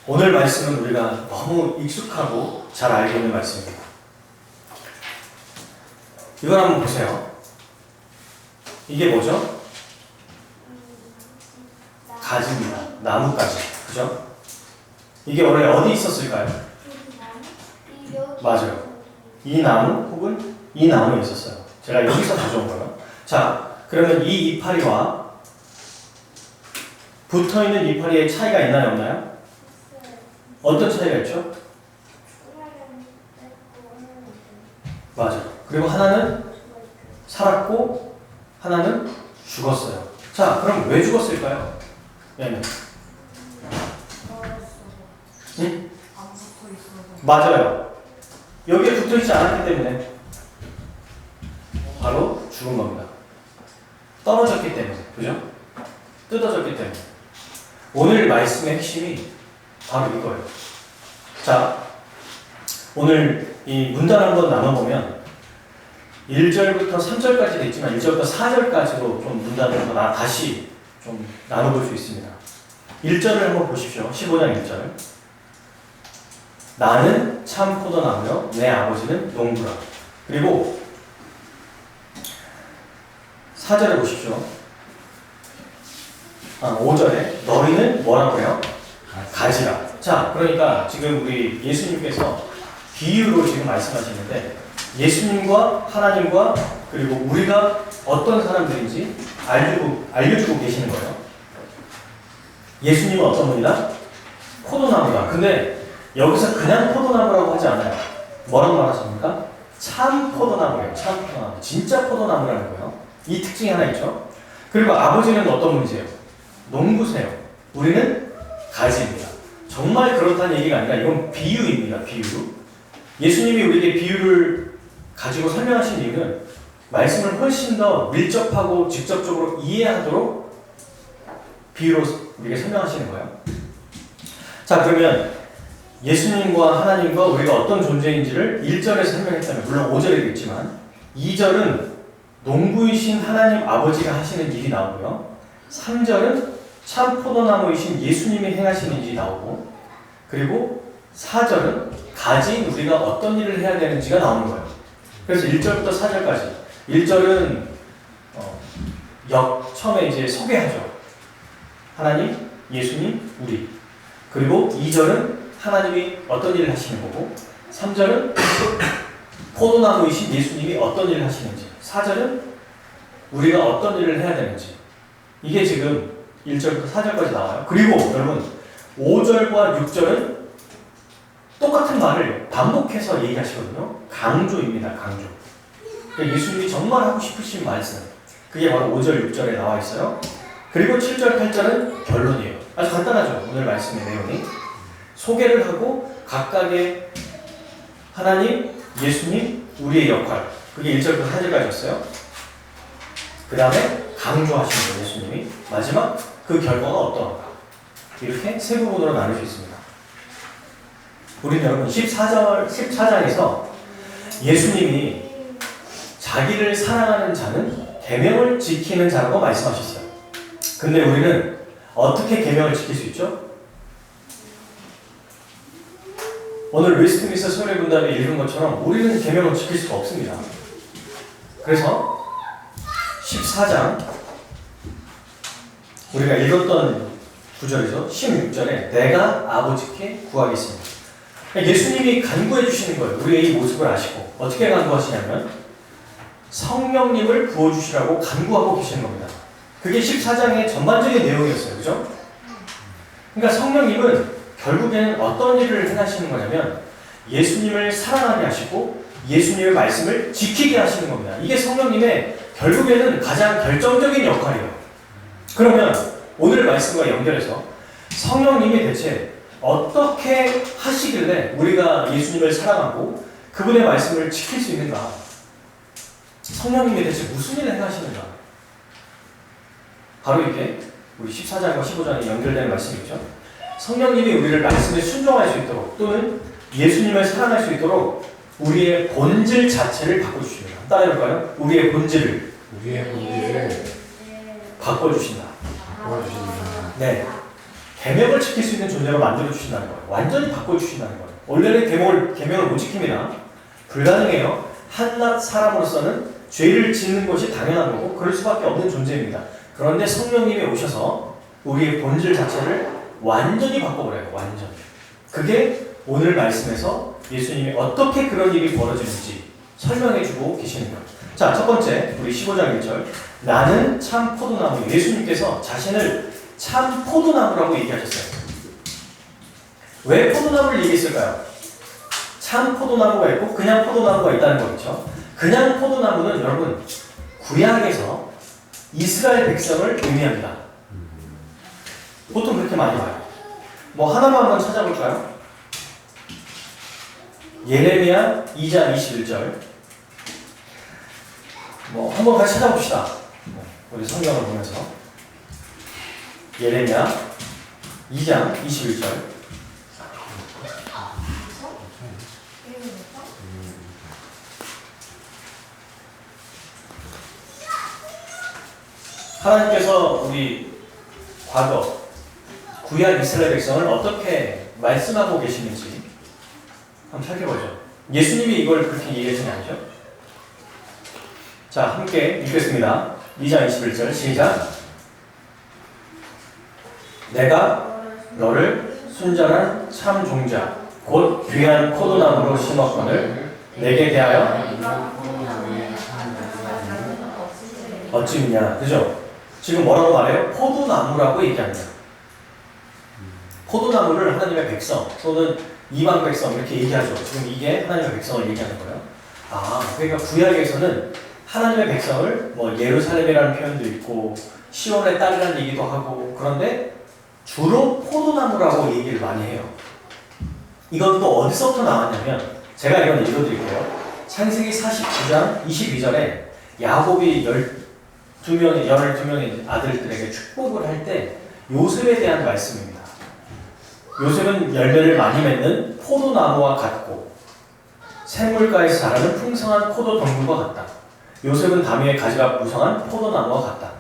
오늘 말씀은 우리가 너무 익숙하고 잘 알고 있는 말씀입니다. 이걸 한번 보세요. 이게 뭐죠? 가지입니다. 나뭇가지. 그죠? 이게 원래 어디 있었을까요? 맞아요. 이 나무 혹은 이 나무에 있었어요. 제가 여기서 가져온 거예요. 자, 그러면 이 이파리와 붙어있는 이파리의 차이가 있나요? 없나요? 어떤 차이가 있죠? 맞아요. 그리고 하나는 살았고 하나는 죽었어요. 자, 그럼 왜 죽었을까요? 얘는. 응? 맞아요. 여기에 붙어있지 않았기 때문에 바로 죽은 겁니다. 떨어졌기 때문에. 그죠? 뜯어졌기 때문에. 오늘 말씀의 핵심이 바로 이거예요. 자, 오늘 이 문단 한번 나눠보면 1절부터 3절까지 돼 있지만 1절부터 4절까지로 좀 문단을 다시 좀 나눠볼 수 있습니다. 1절을 한번 보십시오. 15장 1절. 나는 참 포도나무요 내 아버지는 농부라. 그리고 4절에 보십시오. 5절에 너희는 뭐라고 해요? 가지라. 자, 그러니까 지금 우리 예수님께서 비유로 지금 말씀하시는데 예수님과 하나님과 그리고 우리가 어떤 사람들인지 알려주고 계시는 거예요. 예수님은 어떤 분이다? 포도나무다. 근데 여기서 그냥 포도나무라고 하지 않아요. 뭐라고 말하십니까? 참 포도나무예요. 참 포도나무. 진짜 포도나무라는 거예요. 이 특징이 하나 있죠. 그리고 아버지는 어떤 분이세요? 농부세요. 우리는 가지입니다. 정말 그렇다는 얘기가 아니라 이건 비유입니다. 비유. 예수님이 우리에게 비유를 가지고 설명하신 이유는 말씀을 훨씬 더 밀접하고 직접적으로 이해하도록 비유로 우리에게 설명하시는 거예요. 자, 그러면 예수님과 하나님과 우리가 어떤 존재인지를 1절에서 설명했다면, 물론 5절에도 있지만 2절은 농부이신 하나님 아버지가 하시는 일이 나오고요. 3절은 참 포도나무이신 예수님이 행하시는 일이 나오고, 그리고 4절은 가진 우리가 어떤 일을 해야 되는지가 나오는 거예요. 그래서 1절부터 4절까지 1절은 처음에 이제 소개하죠. 하나님, 예수님, 우리. 그리고 2절은 하나님이 어떤 일을 하시는 거고, 3절은 포도나무이신 예수님이 어떤 일을 하시는지, 4절은 우리가 어떤 일을 해야 되는지. 이게 지금 1절부터 4절까지 나와요. 그리고 여러분 5절과 6절은 똑같은 말을 반복해서 얘기하시거든요. 강조입니다. 강조. 그러니까 예수님이 정말 하고 싶으신 말씀, 그게 바로 5절, 6절에 나와 있어요. 그리고 7절, 8절은 결론이에요. 아주 간단하죠. 오늘 말씀의 내용이. 소개를 하고 각각의 하나님, 예수님, 우리의 역할, 그게 1절부터 4절까지였어요. 그 다음에 강조하시는 거예요. 예수님이. 마지막 그 결과가 어떠한가. 이렇게 세 부분으로 나눌 수 있습니다. 우리는 여러분 14장에서 예수님이 자기를 사랑하는 자는 계명을 지키는 자라고 말씀하셨어요. 근데 우리는 어떻게 계명을 지킬 수 있죠? 오늘 웨스트민스터 소례분담에 읽은 것처럼 우리는 계명을 지킬 수가 없습니다. 그래서 14장 우리가 읽었던 구절이죠. 16절에 내가 아버지께 구하겠습니다. 예수님이 간구해 주시는 거예요. 우리의 이 모습을 아시고 어떻게 간구하시냐면 성령님을 부어주시라고 간구하고 계시는 겁니다. 그게 14장의 전반적인 내용이었어요. 그죠? 그러니까 성령님은 결국에는 어떤 일을 행하시는 거냐면 예수님을 사랑하게 하시고 예수님의 말씀을 지키게 하시는 겁니다. 이게 성령님의 결국에는 가장 결정적인 역할이에요. 그러면 오늘 말씀과 연결해서 성령님이 대체 어떻게 하시길래 우리가 예수님을 사랑하고 그분의 말씀을 지킬 수 있는가? 성령님이 대체 무슨 일을 행하시는가? 바로 이게 우리 14장과 15장에 연결되는 말씀이죠. 성령님이 우리를 말씀에 순종할 수 있도록 또는 예수님을 사랑할 수 있도록 우리의 본질 자체를 바꿔주십니다. 따라해볼까요? 우리의 본질을 바꿔주신다. 네. 계명을 지킬 수 있는 존재로 만들어 주신다는 거예요. 완전히 바꿔 주신다는 거예요. 원래는 계명을 못 지킵니다. 불가능해요. 한낱 사람으로서는 죄를 짓는 것이 당연한 거고 그럴 수밖에 없는 존재입니다. 그런데 성령님이 오셔서 우리의 본질 자체를 완전히 바꿔버려요. 완전히. 그게 오늘 말씀에서 예수님이 어떻게 그런 일이 벌어지는지 설명해주고 계시는 거예요. 자, 첫 번째 우리 15장 1절 나는 참 포도나무. 예수님께서 자신을 참 포도나무라고 얘기하셨어요. 왜 포도나무를 얘기했을까요? 참 포도나무가 있고 그냥 포도나무가 있다는 거겠죠. 그냥 포도나무는 여러분 구약에서 이스라엘 백성을 의미합니다. 보통 그렇게 많이 봐요. 뭐 하나만 한번 찾아볼까요? 예레미야 2장 21절 뭐 한번 같이 찾아봅시다. 우리 성경을 보면서 예레미야 2장 21절 하나님께서 우리 과거 구약 이스라엘 백성을 어떻게 말씀하고 계시는지 한번 살펴보죠. 예수님이 이걸 그렇게 얘기하시는 게 아니죠? 자, 함께 읽겠습니다. 2장 21절 시작. 내가 너를 순전한 참 종자 곧 귀한 포도나무로 심었거늘 내게 대하여 어찌냐, 그죠? 지금 뭐라고 말해요? 포도나무라고 얘기합니다. 포도나무를 하나님의 백성 또는 이방 백성 이렇게 얘기하죠. 지금 이게 하나님의 백성을 얘기하는 거예요. 아, 그러니까 구약에서는 하나님의 백성을 뭐 예루살렘이라는 표현도 있고 시온의 딸이라는 얘기도 하고 그런데 주로 포도나무라고 얘기를 많이 해요. 이건 또 어디서부터 나왔냐면 제가 이건 읽어드릴게요. 창세기 49장 22절에 야곱이 12명의 아들들에게 축복을 할 때 요셉에 대한 말씀입니다. 요셉은 열매를 많이 맺는 포도나무와 같고 샘물가에서 자라는 풍성한 포도 덩굴과 같다. 요셉은 담 위에 가지가 무성한 포도나무와 같다.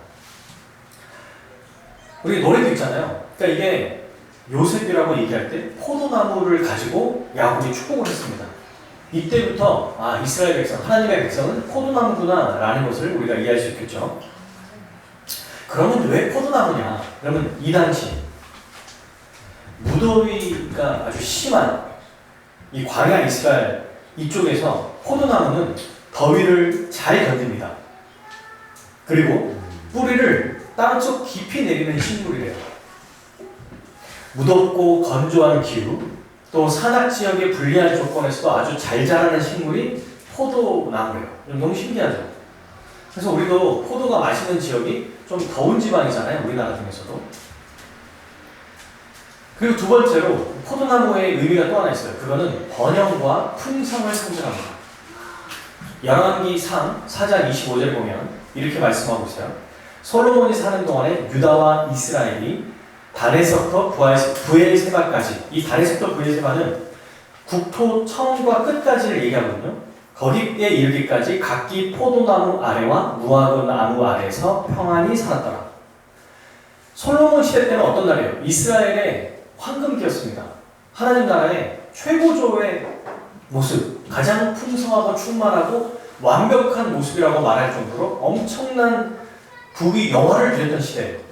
우리 노래도 있잖아요. 그러니까 이게 요셉이라고 얘기할 때 포도나무를 가지고 야곱이 축복을 했습니다. 이때부터 아, 이스라엘 백성, 하나님의 백성은 포도나무구나 라는 것을 우리가 이해할 수 있겠죠. 그러면 왜 포도나무냐? 그러면 이 당시 무더위가 아주 심한 이 광야 이스라엘 이쪽에서 포도나무는 더위를 잘 견딥니다. 그리고 뿌리를 땅속 깊이 내리는 식물이래요. 무덥고 건조한 기후, 또 산악 지역의 불리한 조건에서도 아주 잘 자라는 식물이 포도나무예요. 너무 신기하죠? 그래서 우리도 포도가 맛있는 지역이 좀 더운 지방이잖아요. 우리나라 중에서도. 그리고 두 번째로 포도나무의 의미가 또 하나 있어요. 그거는 번영과 풍성을 상징합니다. 열왕기 4장 25절 보면 이렇게 말씀하고 있어요. 솔로몬이 사는 동안에 유다와 이스라엘이 단에서부터 브엘세바까지, 이 단에서부터 브엘세바는 국토 처음과 끝까지를 얘기하거든요. 거기에 이르기까지 각기 포도나무 아래와 무화과 나무 아래에서 평안히 살았더라. 솔로몬 시대 때는 어떤 날이에요? 이스라엘의 황금기였습니다. 하나님 나라의 최고조의 모습, 가장 풍성하고 충만하고 완벽한 모습이라고 말할 정도로 엄청난 부귀 영화를 누렸던 시대예요.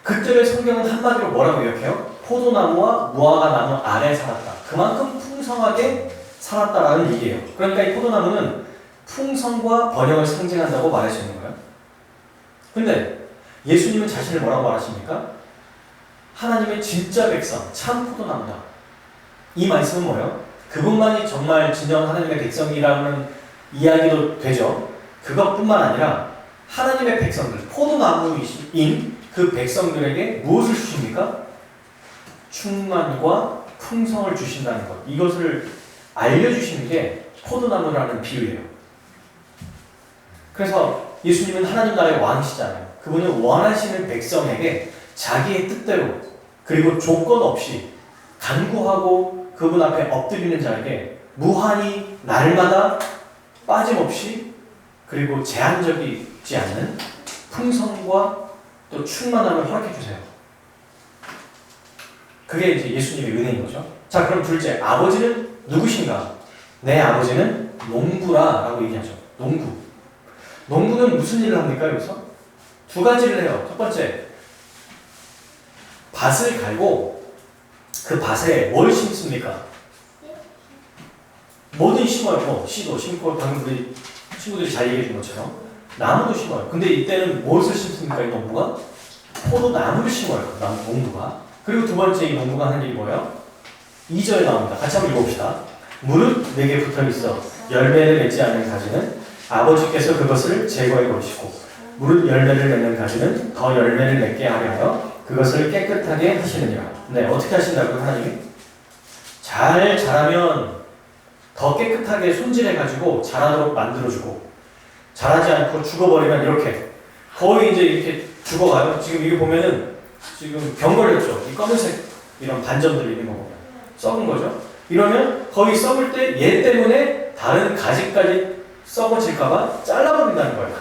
그때의 성경은 한마디로 뭐라고 기억해요? 포도나무와 무화과 나무 아래에 살았다. 그만큼 풍성하게 살았다라는 얘기예요. 그러니까 이 포도나무는 풍성과 번영을 상징한다고 말할 수 있는 거예요. 근데 예수님은 자신을 뭐라고 말하십니까? 하나님의 진짜 백성, 참 포도나무다. 이 말씀은 뭐예요? 그분만이 정말 진정 하나님의 백성이라는 이야기도 되죠. 그것뿐만 아니라 하나님의 백성들, 포도나무인 그 백성들에게 무엇을 주십니까? 충만과 풍성을 주신다는 것. 이것을 알려주시는 게 포도나무라는 비유예요. 그래서 예수님은 하나님 나라의 왕이시잖아요. 그분은 원하시는 백성에게 자기의 뜻대로 그리고 조건 없이 간구하고 그분 앞에 엎드리는 자에게 무한히 날마다 빠짐없이 그리고 제한적이지 않는 풍성과 또 충만함을 허락해 주세요. 그게 이제 예수님의 은혜인 거죠. 자, 그럼 둘째, 아버지는 누구신가? 내 아버지는 농부라라고 얘기하죠. 농부. 농부는 무슨 일을 합니까, 여기서? 두 가지를 해요. 첫 번째, 밭을 갈고 그 밭에 뭘 심습니까? 뭐든 심어요. 뭐 씨도 심고, 방금 우리 친구들이 잘 얘기해 준 것처럼 나무도 심어요. 근데 이때는 무엇을 심습니까, 이 농부가? 포도나무를 심어요. 농부가. 그리고 두 번째 이 농부가 하는 일이 뭐예요? 2절에 나옵니다. 같이 한번 읽어봅시다. 무릇 내게 붙어있어 열매를 맺지 않는 가지는 아버지께서 그것을 제거해 버리시고 무릇 열매를 맺는 가지는 더 열매를 맺게 하려 하여 그것을 깨끗하게 하시느니라. 네, 어떻게 하신다고요, 하나님이? 잘 자라면 더 깨끗하게 손질해가지고 자라도록 만들어주고, 자라지 않고 죽어버리면 이렇게 거의 이제 이렇게 죽어가요. 지금 이거 보면은 지금 병 걸렸죠. 이 검은색 이런 반점들이 있는 거 보면 썩은 거죠. 이러면 거의 썩을 때 얘 때문에 다른 가지까지 썩어질까봐 잘라버린다는 거예요.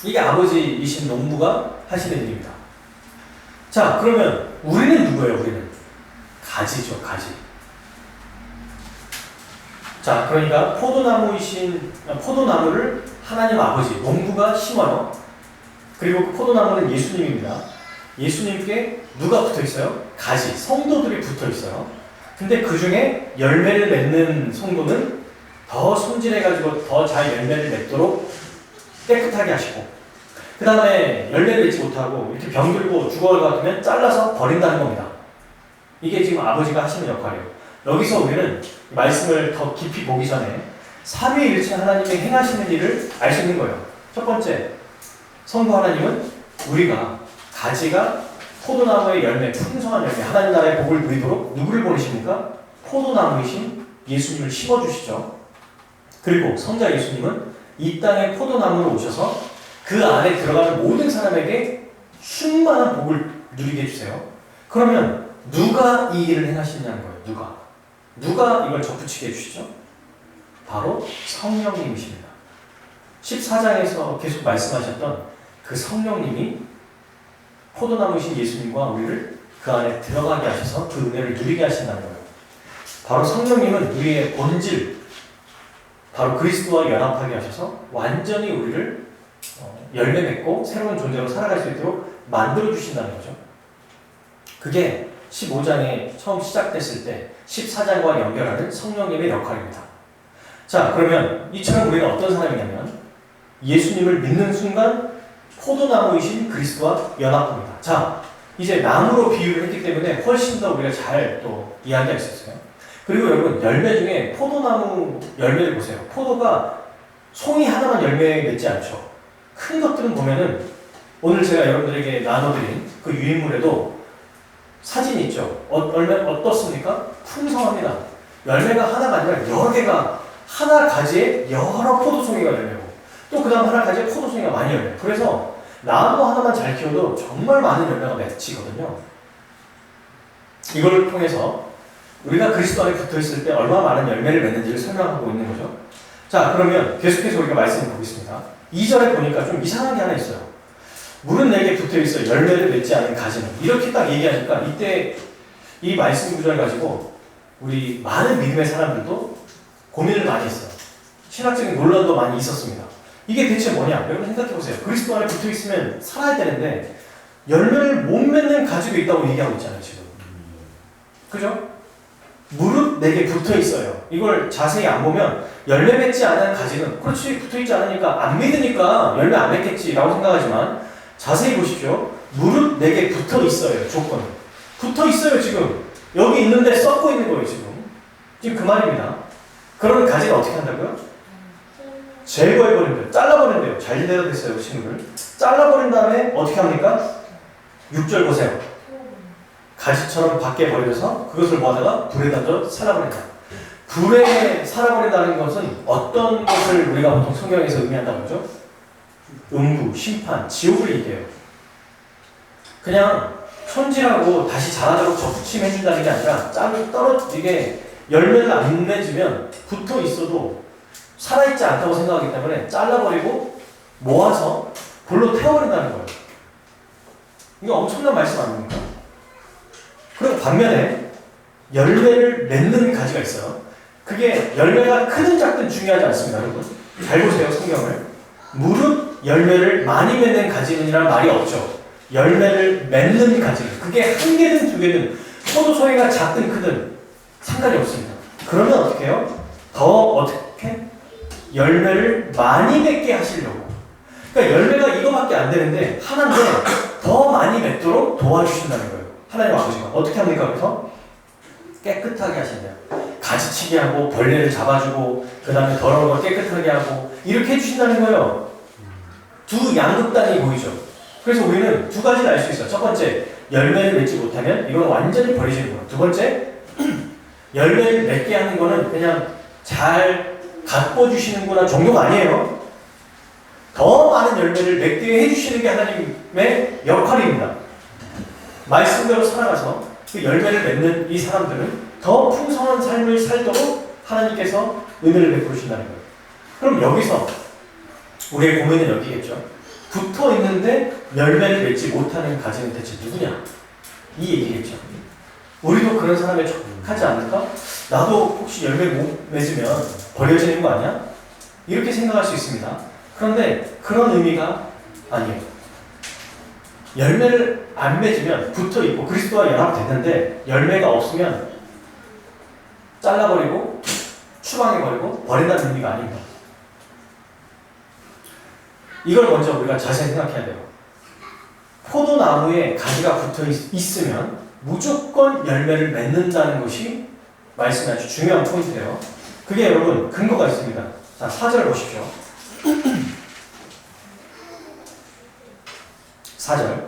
이게 아버지이신 농부가 하시는 일입니다. 자, 그러면 우리는 누구예요? 우리는 가지죠, 가지. 자, 그러니까 포도나무를 하나님 아버지, 농부가 심어요. 그리고 그 포도나무는 예수님입니다. 예수님께 누가 붙어 있어요? 가지, 성도들이 붙어 있어요. 근데 그 중에 열매를 맺는 성도는 더 손질해가지고 더 잘 열매를 맺도록 깨끗하게 하시고, 그 다음에 열매를 맺지 못하고 이렇게 병들고 죽어갈 것 같으면 잘라서 버린다는 겁니다. 이게 지금 아버지가 하시는 역할이에요. 여기서 우리는 말씀을 더 깊이 보기 전에 삼위일체 하나님이 행하시는 일을 알 수 있는 거예요. 첫 번째, 성부 하나님은 우리가 가지가 포도나무의 열매, 풍성한 열매, 하나님 나라의 복을 누리도록 누구를 보내십니까? 포도나무이신 예수님을 심어주시죠. 그리고 성자 예수님은 이 땅에 포도나무로 오셔서 그 안에 들어가는 모든 사람에게 충만한 복을 누리게 해주세요. 그러면 누가 이 일을 행하시냐는 거예요. 누가 이걸 접붙이게 해주시죠? 바로 성령님이십니다. 14장에서 계속 말씀하셨던 그 성령님이 포도나무이신 예수님과 우리를 그 안에 들어가게 하셔서 그 은혜를 누리게 하신다는 거예요. 바로 성령님은 우리의 본질, 바로 그리스도와 연합하게 하셔서 완전히 우리를 열매 맺고 새로운 존재로 살아갈 수 있도록 만들어 주신다는 거죠. 그게 15장에 처음 시작됐을 때 14장과 연결하는 성령님의 역할입니다. 자, 그러면 이처럼 우리는 어떤 사람이냐면 예수님을 믿는 순간 포도나무이신 그리스도와 연합합니다. 자, 이제 나무로 비유를 했기 때문에 훨씬 더 우리가 잘 또 이해할 수 있어요. 그리고 여러분, 열매 중에 포도나무 열매를 보세요. 포도가 송이 하나만 열매 맺지 않죠. 큰 것들은 보면은 오늘 제가 여러분들에게 나눠드린 그 유인물에도 사진이 있죠. 어떻습니까? 풍성합니다. 열매가 하나가 아니라 여러 개가 하나 가지에 여러 포도송이가 열매고 또 그 다음 하나 가지에 포도송이가 많이 열매요. 그래서 나무 하나만 잘 키워도 정말 많은 열매가 맺히거든요. 이걸 통해서 우리가 그리스도 안에 붙어있을 때 얼마나 많은 열매를 맺는지를 설명하고 있는 거죠. 자, 그러면 계속해서 우리가 말씀을 보겠습니다. 2절에 보니까 좀 이상한 게 하나 있어요. 물은 내게 붙어있어 열매를 맺지 않은 가지는, 이렇게 딱 얘기하니까 이때 이 말씀 구절 가지고 우리 많은 믿음의 사람들도 고민을 많이 했어요. 신학적인 논란도 많이 있었습니다. 이게 대체 뭐냐? 여러분 생각해보세요. 그리스도 안에 붙어있으면 살아야 되는데 열매를 못 맺는 가지가 있다고 얘기하고 있잖아요, 지금. 그죠? 무릇 내게 붙어있어요. 이걸 자세히 안 보면 열매 맺지 않은 가지는, 그렇지, 붙어있지 않으니까 안 믿으니까 열매 안 맺겠지라고 생각하지만 자세히 보십시오. 무릇 내게 붙어있어요. 조건. 붙어있어요. 지금 여기 있는데 썩고 있는 거예요. 지금 그 말입니다. 그러면 가지는 어떻게 한다고요? 제거해버린대요. 잘라버린대요. 잘 대답했어요, 친구들. 잘라버린 다음에 어떻게 합니까? 6절 보세요. 가지처럼 밖에 버려서 그것을 모아다가 불에 던져 살아버린다. 불에 살아버린다는 것은 어떤 것을 우리가 보통 성경에서 의미한다고 하죠? 음부, 심판, 지옥을 얘기해요. 그냥 손질하고 다시 자라도록 접붙임해준다는 게 아니라 이게 열매를 안 맺으면 붙어 있어도 살아있지 않다고 생각하기 때문에 잘라버리고 모아서 불로 태워버린다는 거예요. 이거 엄청난 말씀 아닙니까? 그리고 반면에 열매를 맺는 가지가 있어요. 그게 열매가 크든 작든 중요하지 않습니다, 여러분. 잘 보세요, 성경을. 무릇 열매를 많이 맺는 가지는이라는 말이 없죠. 열매를 맺는 가지는. 그게 한 개든 두 개든 포도송이가 작든 크든 상관이 없습니다. 그러면 어떻게 해요? 더 어떻게? 열매를 많이 맺게 하시려고. 그러니까 열매가 이거밖에 안 되는데 하나인데 더 많이 맺도록 도와주신다는 거예요. 하나님 아버지가. 어떻게 합니까? 그래서 깨끗하게 하신대요. 가지치기 하고 벌레를 잡아주고 그 다음에 더러운 걸 깨끗하게 하고 이렇게 해주신다는 거예요. 두 양극단이 보이죠. 그래서 우리는 두 가지를 알 수 있어요. 첫 번째, 열매를 맺지 못하면 이건 완전히 버리시는 거예요. 두 번째, 열매를 맺게 하는 거는 그냥 잘 가꿔주시는구나 정도가 아니에요. 더 많은 열매를 맺게 해주시는 게 하나님의 역할입니다. 말씀대로 살아가서 그 열매를 맺는 이 사람들은 더 풍성한 삶을 살도록 하나님께서 은혜를 베풀으신다는 거예요. 그럼 여기서 우리의 고민은 여기겠죠. 붙어 있는데 열매를 맺지 못하는 가지는 대체 누구냐? 이 얘기겠죠. 우리도 그런 사람에 속하지 않을까? 나도 혹시 열매 못 맺으면 버려지는 거 아니야? 이렇게 생각할 수 있습니다. 그런데 그런 의미가 아니에요. 열매를 안 맺으면 붙어 있고 그리스도와 연합됐는데 열매가 없으면 잘라버리고 추방해버리고 버린다는 의미가 아닙니다. 이걸 먼저 우리가 자세히 생각해야 돼요. 포도나무에 가지가 붙어 있으면 무조건 열매를 맺는다는 것이 말씀의 아주 중요한 포인트예요. 그게 여러분 근거가 있습니다. 자, 4절 보십시오. 4절.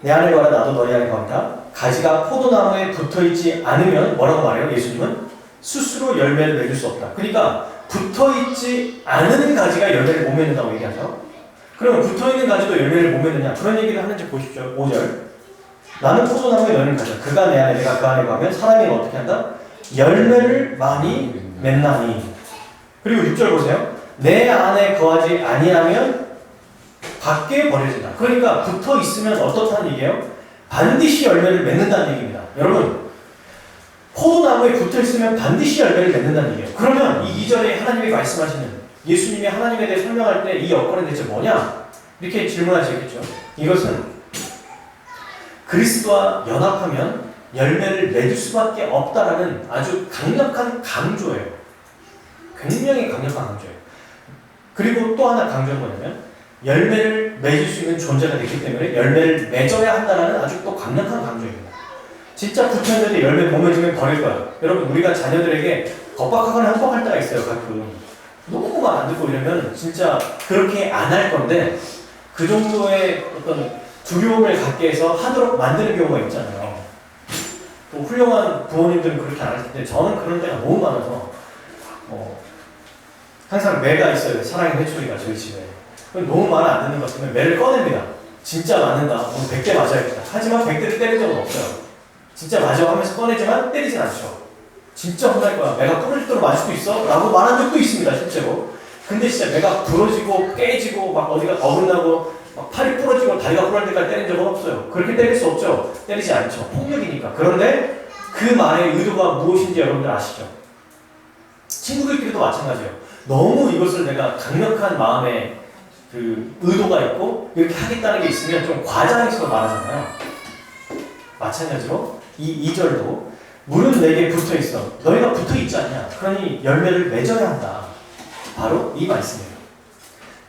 내 안에 거하라 나도 너희 안에 거하리라. 가지가 포도나무에 붙어있지 않으면 뭐라고 말해요? 예수님은 스스로 열매를 맺을 수 없다. 그러니까 붙어있지 않은 가지가 열매를 못 맺는다고 얘기하죠. 그러면 붙어있는 가지도 열매를 못 맺느냐? 그런 얘기를 하는지 보십시오. 5절. 나는 포도나무에 너는 가지. 그가 내 안에 내가 그 안에 거하면 사람이 어떻게 한다? 열매를 많이 맺나니. 그리고 6절 보세요. 내 안에 거하지 아니하면 밖에 버려진다. 그러니까 붙어 있으면 어떻다는 얘기예요? 반드시 열매를 맺는다는 얘기입니다. 여러분, 포도나무에 붙어 있으면 반드시 열매를 맺는다는 얘기예요. 그러면 이 2절에 하나님이 말씀하시는 예수님이 하나님에 대해 설명할 때 이 여건은 대체 뭐냐? 이렇게 질문하시겠죠. 이것은 그리스도와 연합하면 열매를 맺을 수밖에 없다라는 아주 강력한 강조예요. 굉장히 강력한 강조예요. 그리고 또 하나 강조는 뭐냐면 열매를 맺을 수 있는 존재가 됐기 때문에 열매를 맺어야 한다는 아주 또 강력한 강조입니다. 진짜 붙어있는데 열매 못 맺으면 버릴 거야. 여러분, 우리가 자녀들에게 겁박하거나 협박할 때가 있어요. 가끔 너무 말 안 듣고 이러면 진짜 그렇게 안 할 건데 그 정도의 어떤 두려움을 갖게 해서 하도록 만드는 경우가 있잖아요. 또 훌륭한 부모님들은 그렇게 안 할 텐데 저는 그런 때가 너무 많아서 항상 매가 있어요. 사랑의 회초리가 저희 집에. 너무 말 안 듣는 것 같으면 매를 꺼냅니다. 진짜 맞는다. 오늘 100대 맞아야겠다. 하지만 100대를 때린 적은 없어요. 진짜 맞아 하면서 꺼내지만 때리진 않죠. 진짜 혼날 거야. 매가 부러지도록 맞을 수도 있어? 라고 말한 적도 있습니다. 실제로. 근데 진짜 매가 부러지고 깨지고 막 어디가 어긋나고 막 팔이 부러지고 다리가 부러질 때까지 때린 적은 없어요. 그렇게 때릴 수 없죠. 때리지 않죠. 폭력이니까. 그런데 그 말의 의도가 무엇인지 여러분들 아시죠? 친구들끼리도 마찬가지예요. 너무 이것을 내가 강력한 마음에 그 의도가 있고 이렇게 하겠다는 게 있으면 좀 과장해서 말하잖아요. 마찬가지로 이 2절도 물은 내게 붙어 있어. 너희가 붙어 있지 않냐? 그러니 열매를 맺어야 한다. 바로 이 말씀이에요.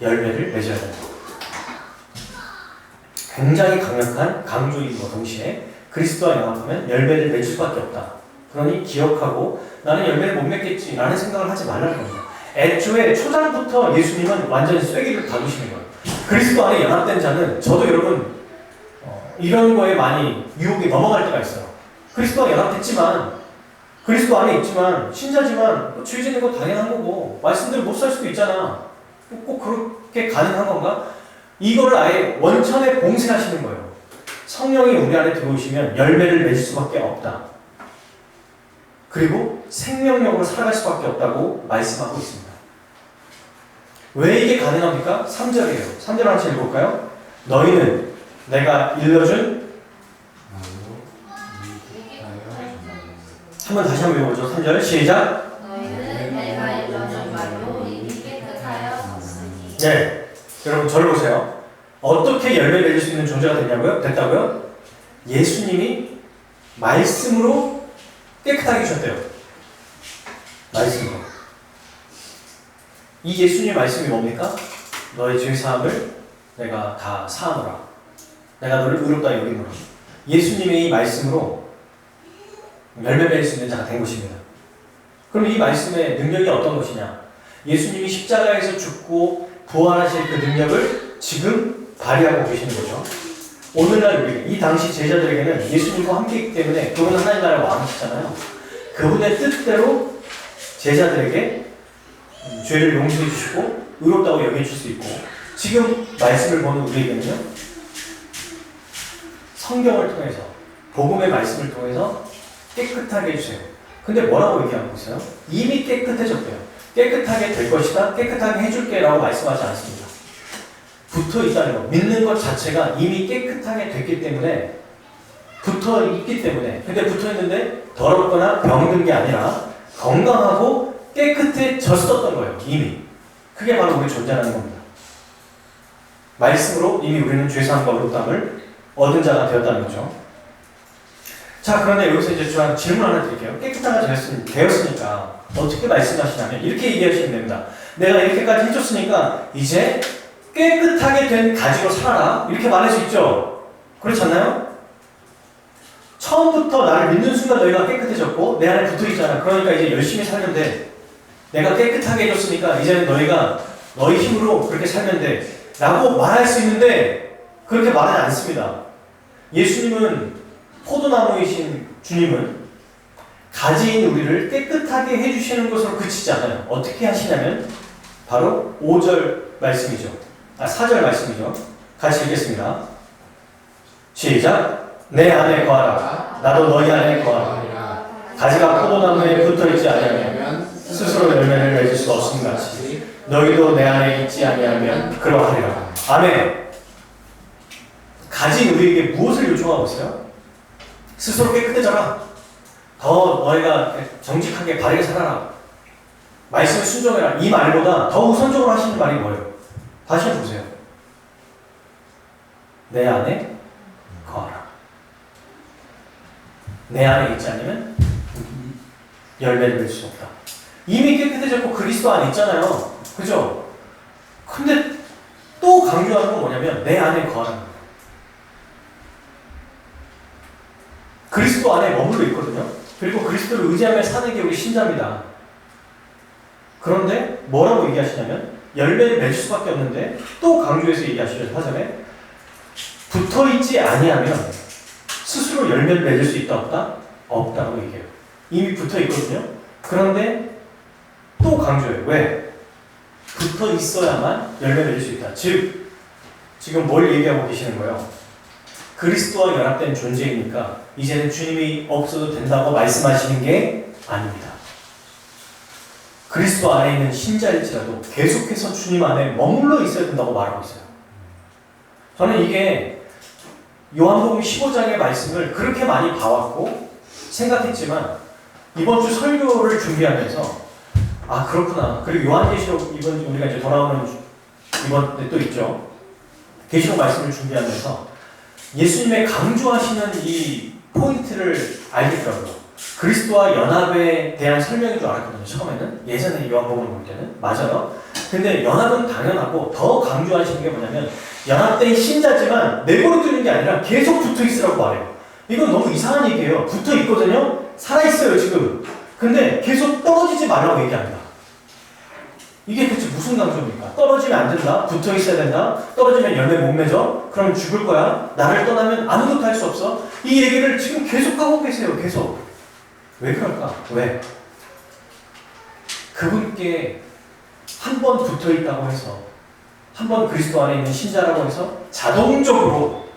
열매를 맺어야 한다. 굉장히 강력한 강조이고 동시에 그리스도와 연합하면 열매를 맺을 수밖에 없다. 그러니 기억하고 나는 열매를 못 맺겠지 라는 생각을 하지 말라는 겁니다. 애초에 초장부터 예수님은 완전히 쐐기를 다루시는 거예요. 그리스도 안에 연합된 자는 저도 여러분 이런 거에 많이 유혹이 넘어갈 때가 있어요. 그리스도와 연합됐지만 그리스도 안에 있지만 신자지만 죄 짓는 거 당연한 거고 말씀대로 못 살 수도 있잖아. 꼭 그렇게 가능한 건가? 이거를 아예 원천에 봉쇄하시는 거예요. 성령이 우리 안에 들어오시면 열매를 맺을 수밖에 없다. 그리고 생명력으로 살아갈 수밖에 없다고 말씀하고 있습니다. 왜 이게 가능합니까? 3절이에요. 3절 한번 읽어볼까요? 너희는 내가 일러준 한번 다시 한번 읽어보죠. 3절 시작. 너희는 내가 일러준 말로 이미 깨끗하였으니. 네, 여러분 저를 보세요. 어떻게 열매를 맺을 수 있는 존재가 됐다고요? 예수님이 말씀으로 깨끗하게 해주셨대요. 말씀으로. 이 예수님의 말씀이 뭡니까? 너의 죄사함을 내가 다 사하노라. 내가 너를 의롭다 여기노라. 예수님의 이 말씀으로 열매 맺을 수 있는 자가 된 것입니다. 그럼 이 말씀의 능력이 어떤 것이냐? 예수님이 십자가에서 죽고 부활하실 그 능력을 지금 발휘하고 계시는 거죠. 오늘날 우리 이 당시 제자들에게는 예수님과 함께 있기 때문에 그분은 하나님 나라의 왕이시잖아요. 그분의 뜻대로 제자들에게 죄를 용서해 주시고 의롭다고 여겨줄 수 있고, 지금 말씀을 보는 우리에게는요, 성경을 통해서 복음의 말씀을 통해서 깨끗하게 해주세요. 근데 뭐라고 얘기하고 있어요? 이미 깨끗해졌대요. 깨끗하게 될 것이다, 깨끗하게 해줄게 라고 말씀하지 않습니다. 붙어 있다는 거, 믿는 것 자체가 이미 깨끗하게 됐기 때문에, 붙어 있기 때문에, 근데 붙어 있는데 더럽거나 병든 게 아니라 건강하고 깨끗해졌었던 거예요. 이미. 그게 바로 우리 존재라는 겁니다. 말씀으로 이미 우리는 죄사함과 의롭다함을 얻은 자가 되었다는 거죠. 자, 그런데 여기서 이제 제가 질문 하나 드릴게요. 깨끗하게 되었으니까 어떻게 말씀하시냐면 이렇게 얘기하시면 됩니다. 내가 이렇게까지 해줬으니까 이제 깨끗하게 된 가지로 살아라, 이렇게 말할 수 있죠. 그렇지 않나요? 처음부터 나를 믿는 순간 너희가 깨끗해졌고 내 안에 붙어있잖아. 그러니까 이제 열심히 살면 돼. 내가 깨끗하게 해줬으니까 이제는 너희가 너희 힘으로 그렇게 살면 돼 라고 말할 수 있는데, 그렇게 말하지 않습니다. 예수님은, 포도나무이신 주님은 가지인 우리를 깨끗하게 해주시는 것으로 그치지 않아요. 어떻게 하시냐면 바로 5절 말씀이죠. 4절 말씀이죠. 같이 읽겠습니다. 시작. 내 안에 거하라. 나도 너희 안에 거하라. 가지가 포도나무에 붙어있지 아니하면 스스로 열매를 맺을 수 없음 같이 너희도 내 안에 있지 아니하면 그러하리라. 아멘. 가진 우리에게 무엇을 요청하고 있어요? 스스로 깨끗해져라. 더 너희가 정직하게 바르게 살아라. 말씀을 순종해라. 이 말보다 더 우선적으로 하시는 말이 뭐예요? 다시 한번 보세요. 내 안에 거하라. 내 안에 있지 않으면 열매를 맺을 수 없다. 이미 깨끗해졌고 그리스도 안에 있잖아요. 그죠? 근데 또 강조하는 건 뭐냐면 내 안에 거하라는 거예요. 그리스도 안에 머물러 있거든요. 그리고 그리스도를 의지하며 사는 게 우리 신자입니다. 그런데 뭐라고 얘기하시냐면 열매를 맺을 수밖에 없는데 또 강조해서 얘기하시죠. 사전에 붙어있지 아니하면 스스로 열매를 맺을 수 있다 없다? 없다고 얘기해요. 이미 붙어있거든요. 그런데 또 강조해요. 왜? 붙어있어야만 열매 맺을 수 있다. 즉 지금 뭘 얘기하고 계시는 거예요? 그리스도와 연합된 존재이니까 이제는 주님이 없어도 된다고 말씀하시는 게 아닙니다. 그리스도 안에 있는 신자일지라도 계속해서 주님 안에 머물러 있어야 된다고 말하고 있어요. 저는 이게 요한복음 15장의 말씀을 그렇게 많이 봐왔고 생각했지만 이번 주 설교를 준비하면서 아 그렇구나. 그리고 요한계시록 이번 우리가 이제 돌아오는 이번 때 또 있죠. 계시록 말씀을 준비하면서 예수님의 강조하시는 이 포인트를 알겠더라고요. 그리스도와 연합에 대한 설명인 줄 알았거든요. 처음에는 예전에 요한복음을 볼 때는 맞아요. 근데 연합은 당연하고 더 강조하시는 게 뭐냐면 연합된 신자지만 내버려 두는 게 아니라 계속 붙어 있으라고 말해요. 이건 너무 이상한 얘기예요. 붙어 있거든요. 살아 있어요 지금. 근데 계속 떨어지지 말라고 얘기합니다. 이게 대체 무슨 강조입니까? 떨어지면 안 된다. 붙어 있어야 된다. 떨어지면 열매 못 맺어. 그럼 죽을 거야. 나를 떠나면 아무것도 할 수 없어. 이 얘기를 지금 계속 하고 계세요. 계속. 왜 그럴까? 왜? 그분께 한 번 붙어 있다고 해서, 한 번 그리스도 안에 있는 신자라고 해서 자동적으로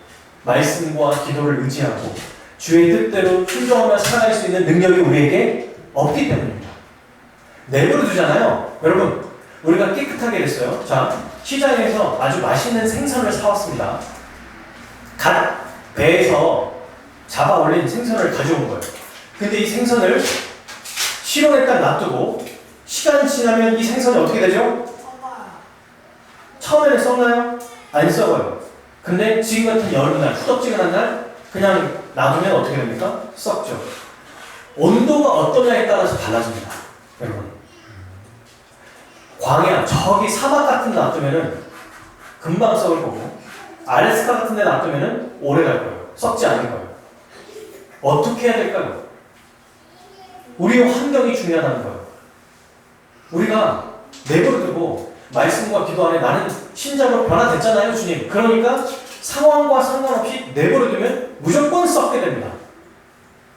말씀과 기도를 의지하고 주의 뜻대로 순종하며 살아갈 수 있는 능력이 우리에게 없기 때문입니다. 내버려 두잖아요. 여러분, 우리가 깨끗하게 됐어요. 자, 시장에서 아주 맛있는 생선을 사왔습니다. 갓 배에서 잡아 올린 생선을 가져온 거예요. 근데 이 생선을 실온에 딱 놔두고 시간이 지나면 이 생선이 어떻게 되죠? 처음에는 썩나요? 안 썩어요. 근데 지금 같은 여름날, 후덥지근한 날 그냥 놔두면 어떻게 됩니까? 썩죠. 온도가 어떠냐에 따라서 달라집니다. 여러분. 광야, 저기 사막 같은 데 놔두면은 금방 썩을 거고, 알래스카 같은 데 놔두면은 오래 갈 거예요. 썩지 않을 거예요. 어떻게 해야 될까요? 우리의 환경이 중요하다는 거예요. 우리가 내버려두고 말씀과 기도 안에 나는 신자로 변화됐잖아요, 주님. 그러니까 상황과 상관없이 내버려두면 무조건 썩게 됩니다.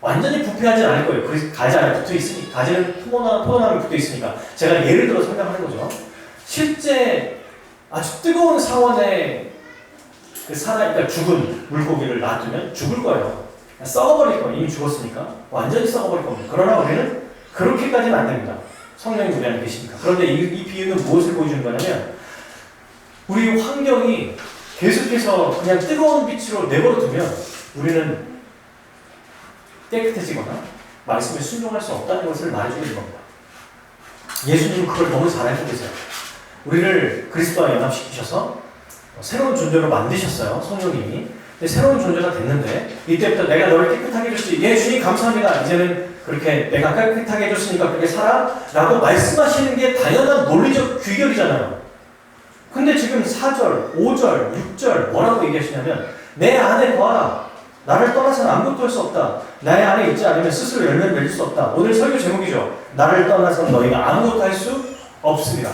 완전히 부패하진 않을 거예요. 그 가지 안에 붙어 있으니, 가지는 포도나무에 붙어 있으니까. 제가 예를 들어 설명하는 거죠. 실제 아주 뜨거운 상온에 그러니까 죽은 물고기를 놔두면 죽을 거예요. 썩어버릴 거예요. 이미 죽었으니까. 완전히 썩어버릴 겁니다. 그러나 우리는 그렇게까지는 안 됩니다. 성령이 우리 안에 계시니까. 그런데 이 비유는 무엇을 보여주는 거냐면, 우리 환경이 계속해서 그냥 뜨거운 빛으로 내버려두면 우리는 깨끗해지거나 말씀에 순종할 수 없다는 것을 말해주는 겁니다. 예수님은 그걸 너무 잘 알고 계세요. 우리를 그리스도와 연합시키셔서 새로운 존재로 만드셨어요. 성령님이. 근데 새로운 존재가 됐는데 이때부터 내가 너를 깨끗하게 해줬지. 예, 주님 감사합니다. 이제는 그렇게 내가 깨끗하게 해줬으니까 그렇게 살아 라고 말씀하시는 게 당연한 논리적 귀결이잖아요. 근데 지금 4절, 5절, 6절 뭐라고 얘기하시냐면, 내 안에 거하라. 나를 떠나서는 아무것도 할 수 없다. 나의 안에 있지 않으면 스스로 열매를 맺을 수 없다. 오늘 설교 제목이죠. 나를 떠나서는 너희가 아무것도 할 수 없습니다.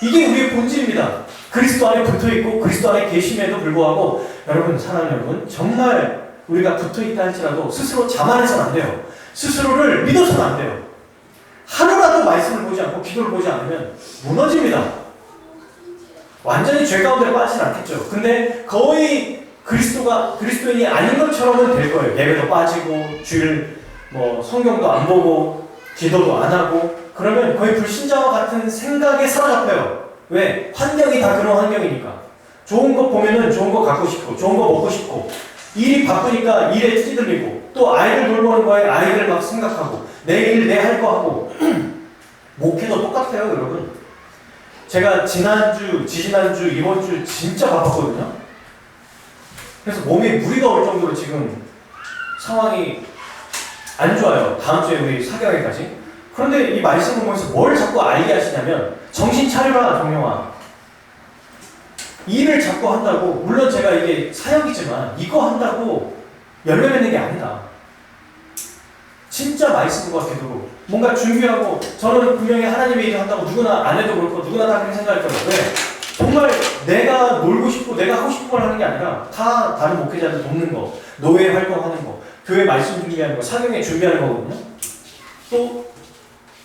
이게 우리의 본질입니다. 그리스도 안에 붙어있고 그리스도 안에 계심에도 불구하고, 여러분, 사랑하는 여러분, 정말 우리가 붙어있다 할지라도 스스로 자만해서는 안 돼요. 스스로를 믿어서는 안 돼요. 하루라도 말씀을 보지 않고 기도를 보지 않으면 무너집니다. 완전히 죄 가운데 빠지진 않겠죠. 근데 거의 그리스도인이 아닌 것처럼은 될 거예요. 예배도 빠지고, 주일 성경도 안 보고, 기도도 안 하고, 그러면 거의 불신자와 같은 생각에 사로잡혀요. 왜? 환경이 다 그런 환경이니까. 좋은 거 보면은 좋은 거 갖고 싶고, 좋은 거 먹고 싶고, 일이 바쁘니까 일에 찌들리고, 또 아이들 돌보는 거에 아이들 막 생각하고, 내 일 내 할 거 하고. 목회도 똑같아요, 여러분. 제가 지난주, 지지난주, 이번주 진짜 바빴거든요. 그래서 몸에 무리가 올 정도로 지금 상황이 안 좋아요. 다음 주에 우리 4개월까지. 그런데 이 말씀을 보면서 뭘 자꾸 알게 하시냐면, 정신 차려라, 정영아. 일을 자꾸 한다고, 물론 제가 이게 사역이지만 이거 한다고 열매 맺는 게 아니다. 진짜 말씀과 기도로 뭔가 준비하고, 저는 분명히 하나님의 일을 한다고 누구나 안 해도 그렇고 누구나 다 그렇게 생각할 거예요. 왜? 정말 내가 놀고 싶고 내가 하고 싶은 걸 하는 게 아니라 다 다른 목회자들 돕는 거, 노예 활동하는 거, 교회 말씀 준비하는 거, 사경에 준비하는 거거든요. 또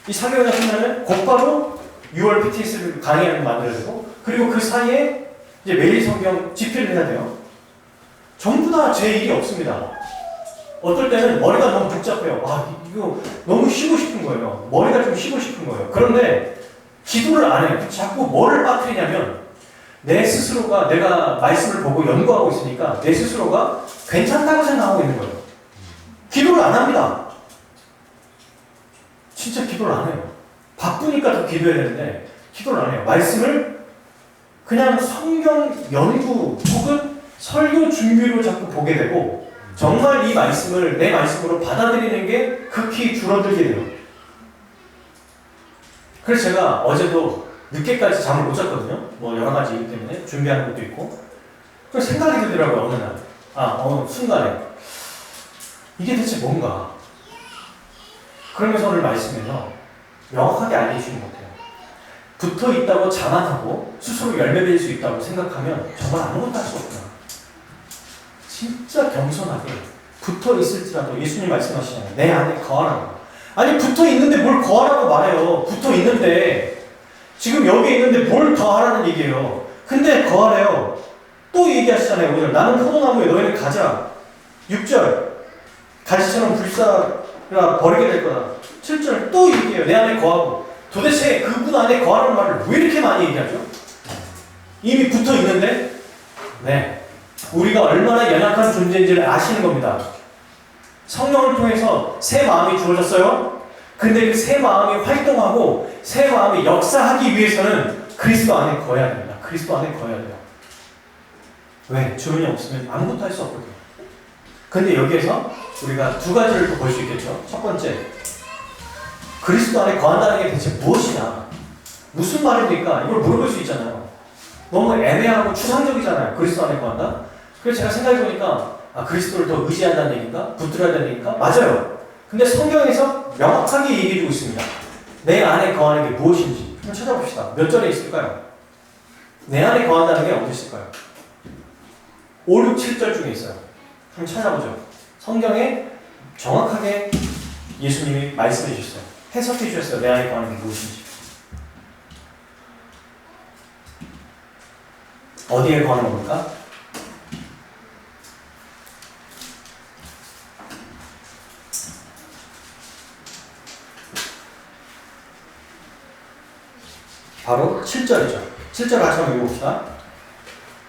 이 사경회가 끝나면 곧바로 6월 PTS를 강의하는 거 만들어야 되고, 그리고 그 사이에 이제 매일 성경 집필을 해야 돼요. 전부 다 제 일이 없습니다. 어떨 때는 머리가 너무 복잡해요. 이거 너무 쉬고 싶은 거예요. 머리가 좀 쉬고 싶은 거예요. 그런데 기도를 안 해요. 자꾸 뭐를 빠뜨리냐면, 내 스스로가, 내가 말씀을 보고 연구하고 있으니까 내 스스로가 괜찮다고 생각하고 있는 거예요. 기도를 안 합니다. 진짜 기도를 안 해요. 바쁘니까 더 기도해야 되는데 기도를 안 해요. 말씀을 그냥 성경 연구 혹은 설교 준비로 자꾸 보게 되고, 정말 이 말씀을 내 말씀으로 받아들이는 게 극히 줄어들게 돼요. 그래서 제가 어제도 늦게까지 잠을 못 잤거든요. 여러 가지 이유 때문에 준비하는 것도 있고. 그래서 생각이 들더라고요, 어느 날. 어느 순간에. 이게 대체 뭔가. 그러면서 오늘 말씀에서 명확하게 알려주시는 것 같아요. 붙어 있다고 자만하고 스스로 열매 맺을 수 있다고 생각하면 정말 아무것도 할 수 없구나. 진짜 겸손하게 붙어 있을지라도 예수님 말씀하시잖아요. 내 안에 거하라고. 아니, 붙어 있는데 뭘 거하라고 말해요. 붙어 있는데, 지금 여기 있는데 뭘 더 하라는 얘기예요. 근데 거하래요. 또 얘기하시잖아요. 오늘 나는 포도나무에 너희는 가자. 6절 가시처럼 불사라 버리게 될 거다. 7절 또 얘기해요. 내 안에 거하고. 도대체 그분 안에 거하라는 말을 왜 이렇게 많이 얘기하죠? 이미 붙어 있는데, 네, 우리가 얼마나 연약한 존재인지를 아시는 겁니다. 성령을 통해서 새 마음이 주어졌어요. 근데 그 새 마음이 활동하고 새 마음이 역사하기 위해서는 그리스도 안에 거해야 됩니다. 그리스도 안에 거해야 돼요. 왜? 주문이 없으면 아무것도 할 수 없거든요. 근데 여기에서 우리가 두 가지를 또 볼 수 있겠죠. 첫 번째, 그리스도 안에 거한다는 게 대체 무엇이냐? 무슨 말입니까? 이걸 물어볼 수 있잖아요. 너무 애매하고 추상적이잖아요. 그리스도 안에 거한다? 그래서 제가 생각해보니까 그리스도를 더 의지한다는 얘기인가? 붙들어야 되는 얘기인가? 맞아요. 근데 성경에서 명확하게 얘기해주고 있습니다. 내 안에 거하는 게 무엇인지 한번 찾아봅시다. 몇 절에 있을까요? 내 안에 거한다는 게 어디 있을까요? 5, 6, 7절 중에 있어요. 한번 찾아보죠. 성경에 정확하게 예수님이 말씀해 주셨어요. 해석해 주셨어요. 내 안에 거하는 게 무엇인지. 어디에 거하는 겁니까? 바로 7절이죠. 7절 같이 한번 읽어봅시다.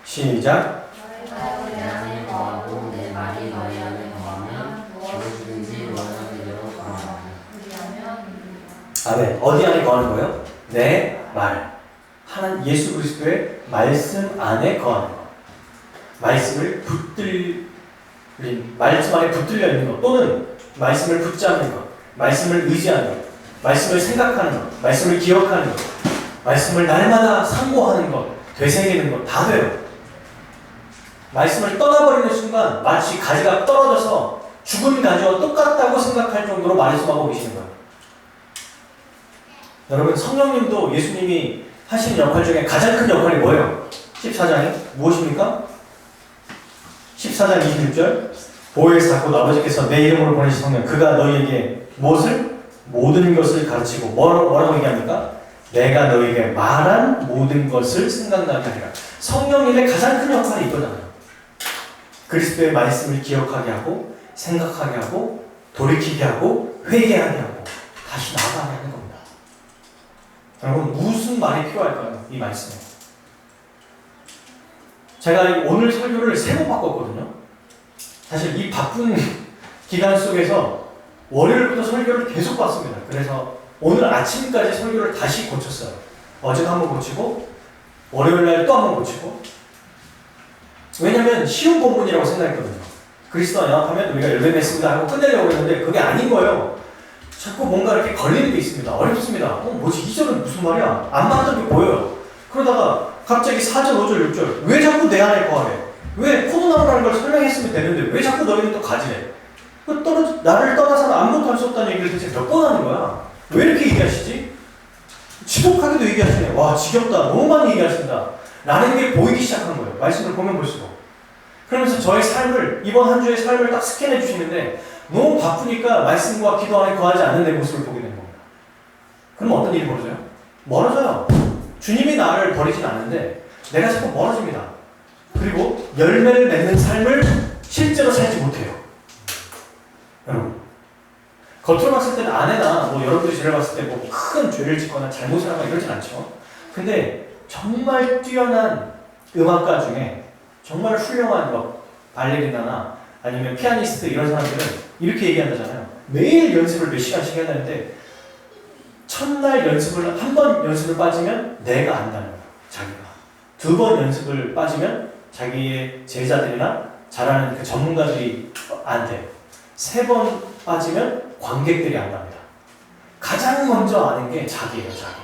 시작. 너희가 내 안에 거하고 내 말이 너희 안에 거하면 무엇이든지 원하는 대로 구하라. 그리하면 이루리라. 아멘. 어디 안에 거하는 거예요? 내 말. 하나님 예수 그리스도의 말씀 안에 거하는 것. 말씀을 말씀 안에 붙들려 있는 것, 또는 말씀을 붙잡는 것, 말씀을 의지하는 것, 말씀을 생각하는 것, 말씀을 기억하는 것, 말씀을 날마다 상고하는 것, 되새기는 것 다 돼요. 말씀을 떠나버리는 순간 마치 가지가 떨어져서 죽은 가지와 똑같다고 생각할 정도로 말씀하고 계시는 거예요. 여러분, 성령님도 예수님이 하시는 역할 중에 가장 큰 역할이 뭐예요? 14장이 무엇입니까? 14장 26절 보혜사 곧 아버지께서 내 이름으로 보내신 성령 그가 너희에게 무엇을? 모든 것을 가르치고 뭐라고 얘기합니까? 내가 너희에게 말한 모든 것을 생각나게 하리라. 성령님의 가장 큰 역할이 이거잖아요. 그리스도의 말씀을 기억하게 하고 생각하게 하고 돌이키게 하고 회개하게 하고 다시 나아가게 하는 겁니다. 여러분, 무슨 말이 필요할까요? 이 말씀에. 제가 오늘 설교를 3번 바꿨거든요. 사실 이 바쁜 기간 속에서 월요일부터 설교를 계속 봤습니다. 그래서 오늘 아침까지 설교를 다시 고쳤어요. 어제도 한번 고치고 월요일날 또 한번 고치고. 왜냐면 쉬운 본문이라고 생각했거든요. 그리스도와 연합하면 우리가 열매 맺습니다 하고 끝내려고 했는데 그게 아닌 거예요. 자꾸 뭔가 이렇게 걸리는 게 있습니다. 어렵습니다. 뭐지? 2절은 무슨 말이야? 안 맞는 게 보여요. 그러다가 갑자기 4절, 5절, 6절 왜 자꾸 내 안에 거하래? 왜 포도나무라는 걸 설명했으면 되는데 왜 자꾸 너희는 또 가지래? 나를 떠나서는 아무것도 할 수 없다는 얘기를 대체 몇 번 하는 거야? 왜 이렇게 얘기하시지? 지독하게도 얘기하시네. 와, 지겹다. 너무 많이 얘기하신다. 라는 게 보이기 시작한 거예요. 말씀을 보면 볼수록. 그러면서 저의 삶을, 이번 한 주의 삶을 딱 스캔해 주시는데 너무 바쁘니까 말씀과 기도 안에 거하지 않는 내 모습을 보게 된 겁니다. 그럼 어떤 일이 벌어져요? 멀어져요. 주님이 나를 버리진 않는데 내가 자꾸 멀어집니다. 그리고 열매를 맺는 삶을 실제로 살지 못해요. 여러분, 겉으로 봤을 때는 아내나 여러분들이 저를 봤을 때 큰 죄를 짓거나 잘못을 하거나 이러진 않죠. 근데 정말 뛰어난 음악가 중에 정말 훌륭한 발레리나나 아니면 피아니스트 이런 사람들은 이렇게 얘기한다잖아요. 매일 연습을 몇 시간씩 해야 되는데 첫날 연습을 한 번 연습을 빠지면 내가 안다는 거예요. 자기가 2번 연습을 빠지면 자기의 제자들이나 잘하는 그 전문가들이 안 돼요. 3번 빠지면 관객들이 안 납니다. 가장 먼저 아는 게 자기예요. 자기.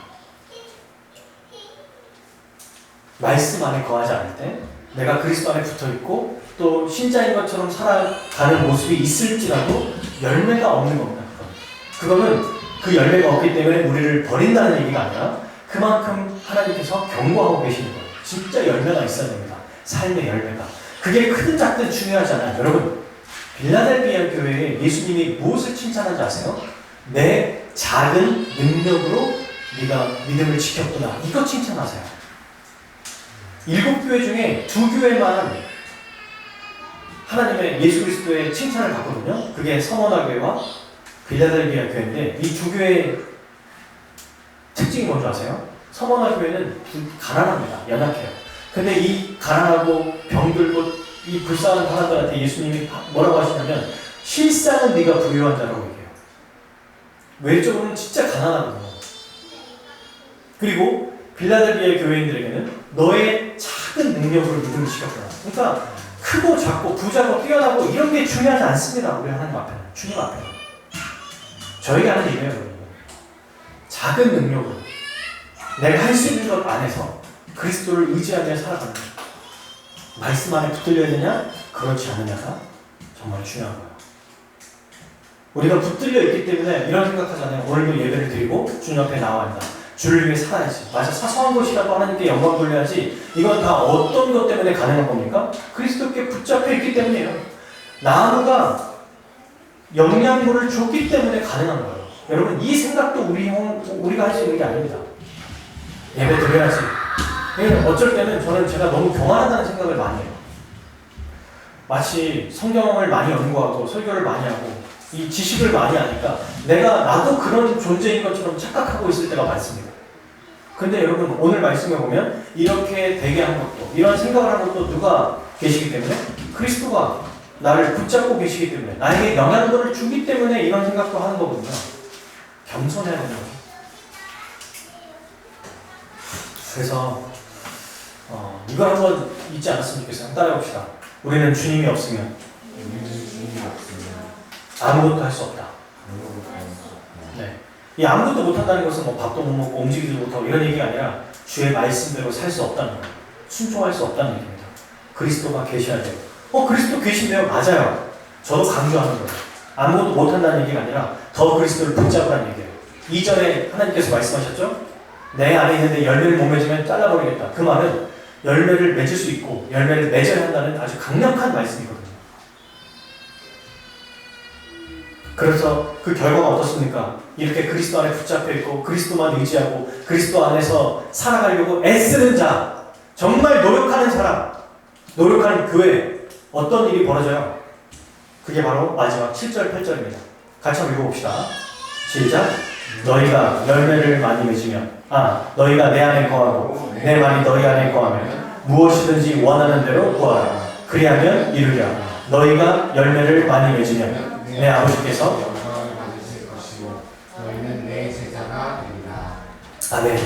말씀 안에 거하지 않을 때 내가 그리스도 안에 붙어있고 또 신자인 것처럼 살아가는 모습이 있을지라도 열매가 없는 겁니다. 그거는 그 열매가 없기 때문에 우리를 버린다는 얘기가 아니라 그만큼 하나님께서 경고하고 계시는 거예요. 진짜 열매가 있어야 됩니다. 삶의 열매가. 그게 크든 작든 중요하지 않아요. 여러분, 빌라델비아 교회에 예수님이 무엇을 칭찬하지 아세요? 내 작은 능력으로 네가 믿음을 지켰구나. 이거 칭찬하세요. 7교회 중에 2교회만 하나님의 예수 그리스도의 칭찬을 받거든요. 그게 서머나 교회와 빌라델비아 교회인데 이 2교회의 특징이 뭔지 아세요? 서머나 교회는 가난합니다. 연약해요. 근데 이 가난하고 병들고 이 불쌍한 사람들한테 예수님이 뭐라고 하시냐면 실상은 네가 부유한 자라고 얘기해요. 외적으로는 진짜 가난하거든요. 그리고 빌라델비아 교회인들에게는 너의 작은 능력으로 믿음을 시켰구나. 그러니까 크고 작고 부자고 뛰어나고 이런 게 중요하지 않습니다. 우리 하나님 앞에는. 주님 앞에는. 저에게 하는 얘기예요. 여러분. 작은 능력으로 내가 할 수 있는 것 안에서 그리스도를 의지하며 살아가는 거예요. 말씀 안에 붙들려야 되냐? 그렇지 않느냐가 정말 중요한 거예요. 우리가 붙들려 있기 때문에 이런 생각하잖아요. 오늘도 예배를 드리고 주님 앞에 나와야 한다. 주를 위해 살아야지. 맞아, 사소한 것이라도 하나님께 영광 돌려야지. 이건 다 어떤 것 때문에 가능한 겁니까? 그리스도께 붙잡혀 있기 때문이에요. 나무가 영양분을 줬기 때문에 가능한 거예요. 여러분, 이 생각도 우리가 할 수 있는 게 아닙니다. 예배 드려야지. 어쩔 때는 제가 너무 교만하다는 생각을 많이 해요. 마치 성경을 많이 연구하고 설교를 많이 하고 이 지식을 많이 하니까 나도 그런 존재인 것처럼 착각하고 있을 때가 많습니다. 근데 여러분, 오늘 말씀에 보면 이렇게 되게 한 것도, 이런 생각을 한 것도 누가 계시기 때문에? 그리스도가 나를 붙잡고 계시기 때문에, 나에게 영향력을 주기 때문에 이런 생각도 하는 거거든요. 겸손해야 되는 거죠. 그래서 이걸 한번 잊지 않았으면 좋겠어요. 따라해봅시다. 우리는 주님이 없으면 아무것도 할 수 없다. 네. 이 아무것도 못한다는 것은 뭐 밥도 못 먹고 움직이지도 못하고 이런 얘기가 아니라 주의 말씀대로 살 수 없다는 거예요. 순종할 수 없다는 얘기입니다. 그리스도가 계셔야 돼요. 그리스도 계신데요? 맞아요. 저도 강조하는 거예요. 아무것도 못한다는 얘기가 아니라 더 그리스도를 붙잡으라는 얘기예요. 이전에 하나님께서 말씀하셨죠? 내 안에 있는데 열매를 못 맺으면 잘라버리겠다. 그 말은 열매를 맺을 수 있고 열매를 맺어야 한다는 아주 강력한 말씀이거든요. 그래서 그 결과가 어떻습니까? 이렇게 그리스도 안에 붙잡혀 있고 그리스도만 의지하고 그리스도 안에서 살아가려고 애쓰는 자, 정말 노력하는 사람, 노력하는 교회, 어떤 일이 벌어져요? 그게 바로 마지막 7절, 8절입니다. 같이 한번 읽어봅시다. 시작. 너희가 열매를 많이 맺으면, 너희가 내 안에 거하고 내 말이 너희 안에 거하면 무엇이든지 원하는 대로 구하라. 그리하면 이루리라. 너희가 열매를 많이 맺으면 내 아버지께서 영광을 받으실 것이고 너희는 내 제자가 되리라. 아멘.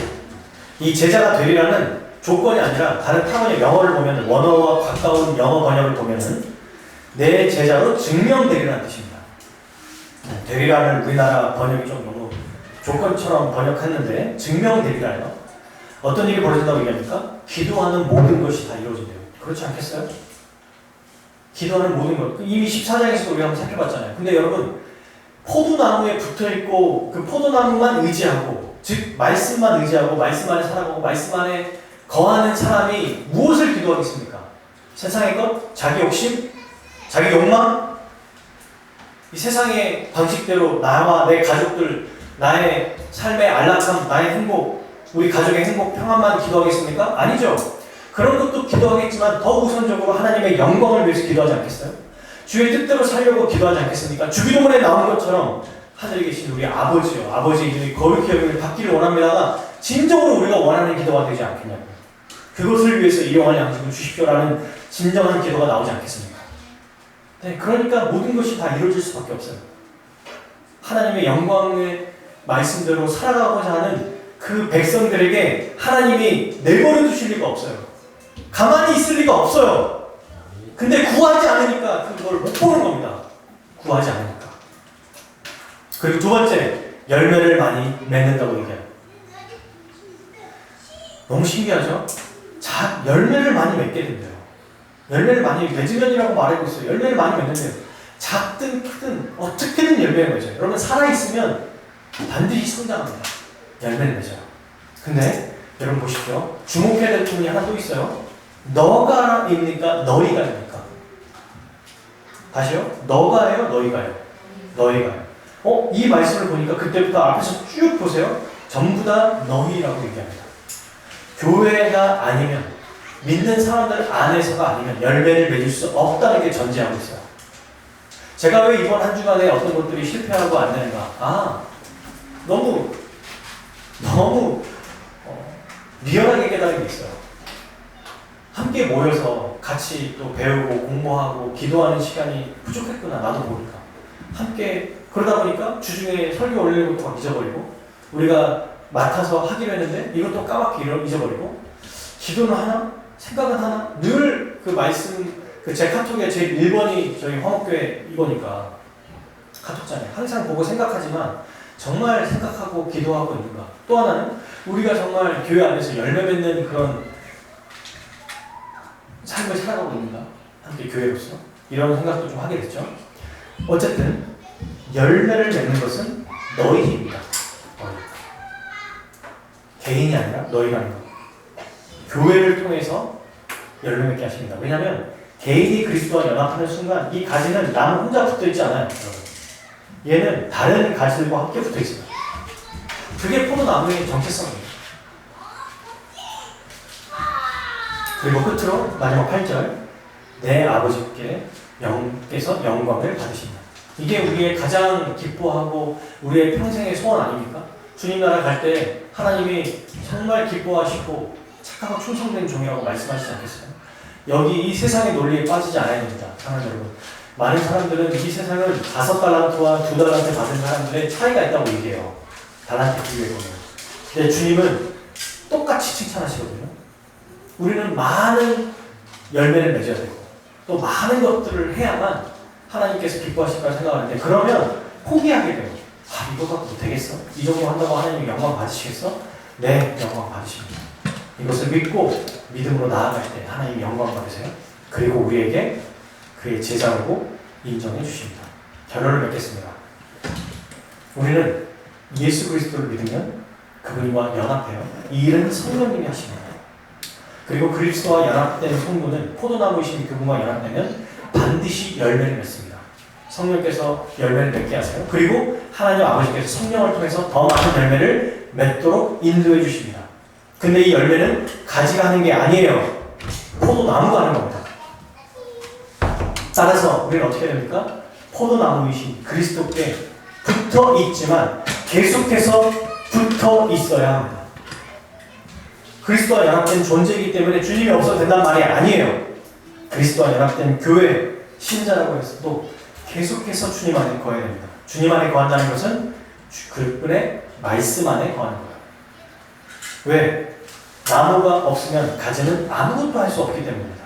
이 제자가 되리라는 조건이 아니라 다른 타원의 영어를 보면 원어와 가까운 영어 번역을 보면은 내 제자로 증명되리라는 뜻입니다. 되리라는 우리나라 번역이 좀 너무 조건처럼 번역했는데 증명되리라요. 어떤 일이 벌어진다고 얘기합니까? 기도하는 모든 것이 다 이루어진대요. 그렇지 않겠어요? 기도하는 모든 것. 이미 14장에서도 우리가 한번 살펴봤잖아요. 근데 여러분, 포도나무에 붙어있고 그 포도나무만 의지하고, 즉 말씀만 의지하고 말씀 안에 살아가고 말씀 안에 거하는 사람이 무엇을 기도하겠습니까? 세상의 것? 자기 욕심? 자기 욕망? 이 세상의 방식대로 나와 내 가족들, 나의 삶의 안락함, 나의 행복, 우리 가족의 행복, 평안만 기도하겠습니까? 아니죠. 그런 것도 기도하겠지만 더 우선적으로 하나님의 영광을 위해서 기도하지 않겠어요? 주의 뜻대로 살려고 기도하지 않겠습니까? 주기도문에 나온 것처럼 하늘에 계신 우리 아버지요, 아버지의 이름이 거룩히 여김을 받기를 원합니다가 진정으로 우리가 원하는 기도가 되지 않겠냐고요. 그것을 위해서 일용할 양식을 주십시오라는 진정한 기도가 나오지 않겠습니까? 네, 그러니까 모든 것이 다 이루어질 수밖에 없어요. 하나님의 영광의 말씀대로 살아가고자 하는 그 백성들에게 하나님이 내버려 두실 리가 없어요. 가만히 있을 리가 없어요. 근데 구하지 않으니까 그걸 못 보는 겁니다. 구하지 않으니까. 그리고 두 번째, 열매를 많이 맺는다고 얘기해요. 너무 신기하죠? 열매를 많이 맺게 된대요. 열매를 많이 맺으면이라고 말하고 있어요. 열매를 많이 맺는데요. 작든 크든 어떻게든 열매를 맺어요. 여러분, 살아있으면 반드시 성장합니다. 열매를 맺어요. 근데 여러분 보십시오. 주목해야 될 부분이 하나 또 있어요. 너가입니까? 너희가입니까? 다시요. 너가예요? 너희가요? 너희가요. 이 말씀을 보니까 그때부터 앞에서 쭉 보세요. 전부 다 너희라고 얘기합니다. 교회가 아니면, 믿는 사람들 안에서가 아니면 열매를 맺을 수 없다는 게 전제하고 있어요. 제가 왜 이번 한 주간에 어떤 것들이 실패하고 안 되는가? 너무 미연하게 깨달은 게 있어요. 함께 모여서 같이 또 배우고 공부하고 기도하는 시간이 부족했구나. 나도 모르니까. 함께 그러다 보니까 주중에 설교 올리는 것도 막 잊어버리고 우리가 맡아서 하기로 했는데 이것도 까맣게 잊어버리고 기도는 하나? 생각은 하나? 늘 그 말씀 제 카톡에 제 1번이 저희 화목교회 이거니까 카톡장에 항상 보고 생각하지만 정말 생각하고 기도하고 있는가? 또 하나는 우리가 정말 교회 안에서 열매 맺는 그런 삶을 살아가고 있는가? 함께 교회로서 이런 생각도 좀 하게 됐죠. 어쨌든 열매를 맺는 것은 너희 힘이다. 개인이 아니라 너희라는 것. 교회를 통해서 열매 맺게 하십니다. 왜냐하면 개인이 그리스도와 연합하는 순간 이 가지는 나무 혼자 붙어 있지 않아요. 얘는 다른 가지들과 함께 붙어 있습니다. 그게 포도나무의 정체성이에요. 그리고 끝으로 마지막 8절 내 아버지께 영께서 영광을 받으십니다. 이게 우리의 가장 기뻐하고 우리의 평생의 소원 아닙니까? 주님 나라 갈 때 하나님이 정말 기뻐하시고 착하고 충성된 종이라고 말씀하시지 않겠어요? 여기 이 세상의 논리에 빠지지 않아야 됩니다. 사랑하는 여러분. 많은 사람들은 이 세상을 5달란트와 2달란트 받은 사람들의 차이가 있다고 얘기해요. 달란트 비교해 보면. 근데 주님은 똑같이 칭찬하시거든요. 우리는 많은 열매를 맺어야 되고 또 많은 것들을 해야만 하나님께서 기뻐하실 거라 생각하는데 그러면 포기하게 돼요. 이거 갖고 되겠어? 이 정도 한다고 하나님이 영광 받으시겠어? 네, 영광 받으십니다. 이것을 믿고 믿음으로 나아갈 때 하나님이 영광 받으세요. 그리고 우리에게 그의 제자라고 인정해 주십니다. 결론을 맺겠습니다. 우리는 예수 그리스도를 믿으면 그분과 연합해요. 이 일은 성령님이 하십니다. 그리고 그리스도와 연합된 성도는 포도나무이신 그분과 연합되면 반드시 열매를 맺습니다. 성령께서 열매를 맺게 하세요. 그리고 하나님 아버지께서 성령을 통해서 더 많은 열매를 맺도록 인도해 주십니다. 근데 이 열매는 가지가 하는 게 아니에요. 포도나무가 하는 겁니다. 따라서 우리는 어떻게 됩니까? 포도나무이신 그리스도께 붙어 있지만 계속해서 붙어 있어야 합니다. 그리스도와 연합된 존재이기 때문에 주님이 없어도 된다는 말이 아니에요. 그리스도와 연합된 교회, 신자라고 해서도 계속해서 주님 안에 거해야 됩니다. 주님 안에 거한다는 것은 그분의 말씀 안에 거하는 거예요. 왜? 나무가 없으면 가지는 아무것도 할 수 없기 때문입니다.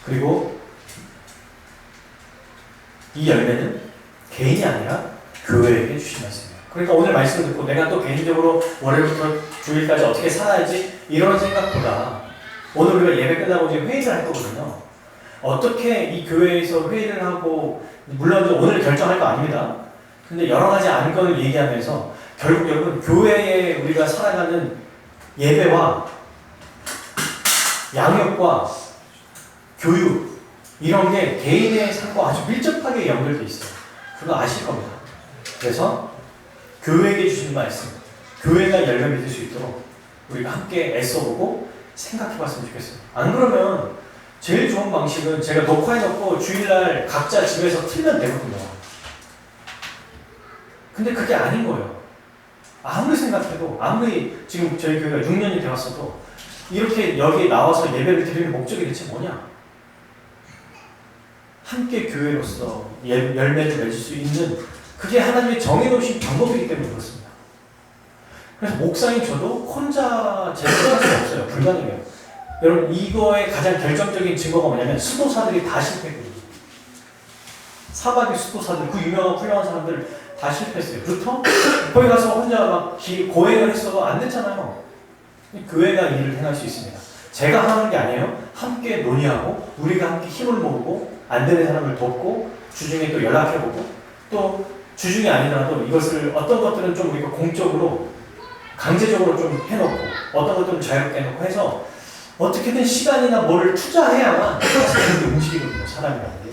그리고 이 열매는 개인이 아니라 교회에게 주신 말씀이에요. 그러니까 오늘 말씀을 듣고 내가 또 개인적으로 월요일부터 주일까지 어떻게 살아야지 이런 생각보다 오늘 우리가 예배 끝나고 이제 회의를 할 거거든요. 어떻게 이 교회에서 회의를 하고 물론 오늘 결정할 거 아닙니다. 근데 여러 가지 안건을 얘기하면서 결국 여러분 교회에 우리가 살아가는 예배와 양육과 교육 이런 게 개인의 삶과 아주 밀접하게 연결되어 있어요. 그거 아실 겁니다. 그래서 교회에게 주신 말씀, 교회가 열매 맺을 수 있도록 우리가 함께 애써보고 생각해봤으면 좋겠어요. 안 그러면 제일 좋은 방식은 제가 녹화해놓고 주일날 각자 집에서 틀면 되거든요. 근데 그게 아닌 거예요. 아무리 생각해도 아무리 지금 저희 교회가 6년이 되었어도 이렇게 여기에 나와서 예배를 드리는 목적이 대체 뭐냐? 함께 교회로서 열매를 맺을 수 있는 그게 하나님의 정해놓으신 방법이기 때문에 그렇습니다. 그래서 목사인 저도 혼자 제대로 할 수 없어요. 불가능해요. 여러분 이거의 가장 결정적인 증거가 뭐냐면 수도사들이 다 실패했거든요. 사박의 수도사들 그 유명한 훌륭한 사람들 다 실패했어요. 루터? 거기 가서 혼자 막 고행을 했어도 안 됐잖아요. 교회가 일을 행할 수 있습니다. 제가 하는 게 아니에요. 함께 논의하고 우리가 함께 힘을 모으고 안 되는 사람을 돕고 주중에 또 연락해보고 또 주중이 아니더라도 이것을 어떤 것들은 좀 우리가 공적으로 강제적으로 좀 해놓고 어떤 것들은 자유롭게 해놓고 해서 어떻게든 시간이나 뭐를 투자해야만 같이 움직이거든요. 사람이라는 게.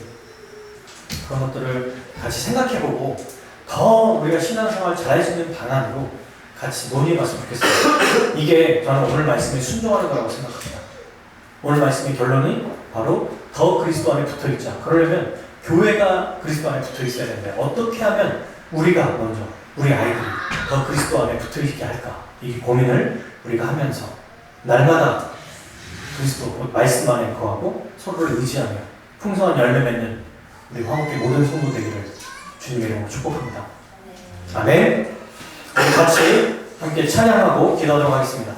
그런 것들을 같이 생각해보고 더 우리가 신앙생활 잘할 수 있는 방안으로 같이 논의해봤으면 좋겠어요. 이게 저는 오늘 말씀에 순종하는 거라고 생각합니다. 오늘 말씀의 결론이 바로 더 그리스도 안에 붙어있자. 그러려면 교회가 그리스도 안에 붙어있어야 되는데 어떻게 하면 우리가 먼저 우리 아이들이 더 그리스도 안에 붙어있게 할까? 이 고민을 우리가 하면서 날마다 그리스도 말씀 안에 거하고 서로를 의지하며 풍성한 열매 맺는 우리 화목회 모든 성도 되기를 주님의 이름으로 축복합니다. 아멘. 우리 같이 함께 찬양하고 기도하도록 하겠습니다.